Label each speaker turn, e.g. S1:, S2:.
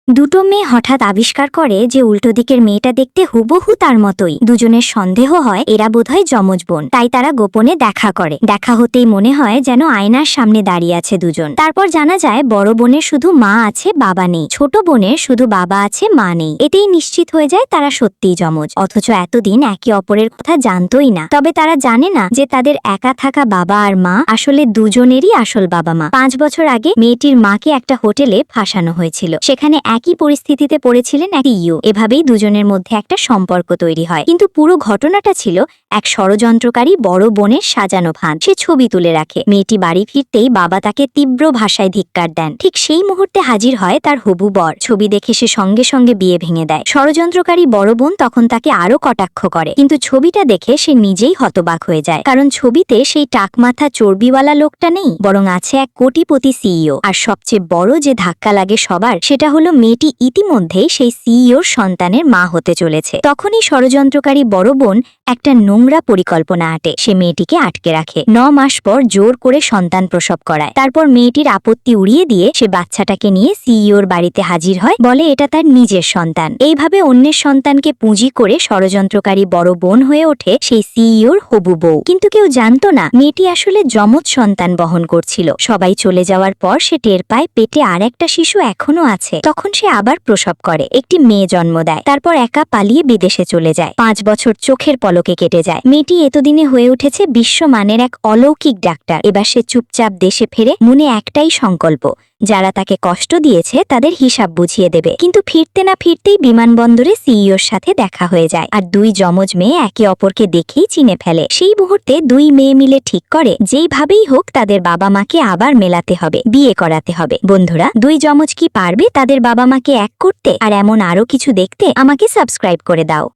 S1: দুটো মেয়ে হঠাৎ আবিষ্কার করে যে উল্টো দিকের মেয়েটা দেখতে হুবহু তার মতোই। দুজনের সন্দেহ হয় এরা বোধহয় যমজ বোন, তাই তারা গোপনে দেখা করে। দেখা হতেই মনে হয় যেন আয়নার সামনে দাঁড়িয়ে আছে দুজন। তারপর জানা যায় বড় বোনের শুধু মা আছে, বাবা নেই। ছোট বোনের শুধু বাবা আছে, মা নেই। এতেই নিশ্চিত হয়ে যায় তারা সত্যিই যমজ, অথচ এতদিন একে অপরের কথা জানতোই না। তবে তারা জানে না যে তাদের একা থাকা বাবা আর মা আসলে দুজনেরই আসল বাবা মা। 5 বছর আগে মেয়েটির মাকে একটা হোটেলে ফাঁসানো হয়েছিল। সেখানে একই পরিস্থিতিতে পড়েছিলেন এক ইউ। এভাবেই দুজনের মধ্যে একটা সম্পর্ক তৈরি হয়। কিন্তু পুরো ঘটনাটা ছিল এক ষড়যন্ত্রকারী বড় বোনের সাজানো ফাঁদ। সে ছবি তুলে রাখে। মেয়েটি বাড়ি ফিরতেই বাবা তাকে তীব্র ভাষায় ধিক্কার দেন। ঠিক সেই মুহূর্তে হাজির হয় তার হবু বর। ছবি দেখে সে সঙ্গে সঙ্গে বিয়ে ভেঙে দেয়। ষড়যন্ত্রকারী বড় বোন তখন তাকে আরো কটাক্ষ করে, কিন্তু ছবিটা দেখে সে নিজেই হতবাক হয়ে যায়। কারণ ছবিতে সেই টাকমাথা চর্বিওয়ালা লোকটা নেই, বরং আছে এক কোটিপতি সিইও। আর সবচেয়ে বড় যে ধাক্কা লাগে সবার, সেটা হলো মেয়েটি ইতিমধ্যেই সেই সিইওর সন্তানের মা হতে চলেছে। তখনই ষড়যন্ত্রকারী বড় বোন একটা নোংরা পরিকল্পনা আঁটে। সে মেয়েটিকে আটকে রাখে। 9 মাস পর জোর করে সন্তান প্রসব করায়। তারপর মেয়েটির আপত্তি উড়িয়ে দিয়ে সে বাচ্চাটাকে নিয়ে সিইওর বাড়িতে হাজির হয়, বলে এটা তার নিজের সন্তান। এইভাবে অন্যের সন্তানকে পুঁজি করে ষড়যন্ত্রকারী বড় বোন হয়ে ওঠে সেই সিইওর হবু বউ। কিন্তু কেউ জানতো না মেয়েটি আসলে যমজ সন্তান বহন করছিল। সবাই চলে যাওয়ার পর সে টের পায় পেটে আর একটা শিশু এখনো আছে। তখন সে আবার প্রসব করে, একটি মেয়ে জন্ম দেয়। তারপর একা পালিয়ে বিদেশে চলে যায়। 5 বছর চোখের পলকে কেটে যায়। মেয়েটি এতদিনে হয়ে উঠেছে বিশ্বমানের এক অলৌকিক ডাক্তার। এবার সে চুপচাপ দেশে ফেরে, মনে একটাই সংকল্প, যারা তাকে কষ্ট দিয়েছে তাদের হিসাব বুঝিয়ে দেবে। কিন্তু ফিরতে না ফিরতেই বিমানবন্দরে সিইওর সাথে দেখা হয়ে যায়। আর দুই যমজ মেয়ে একে অপরকে দেখেই চিনে ফেলে। সেই মুহূর্তে দুই মেয়ে মিলে ঠিক করে যেইভাবেই হোক তাদের বাবা মাকে আবার মেলাতে হবে, বিয়ে করাতে হবে। বন্ধুরা, দুই যমজ কি পারবে তাদের বাবা মাকে এক করতে? আর এমন আরো কিছু দেখতে আমাকে সাবস্ক্রাইব করে দাও।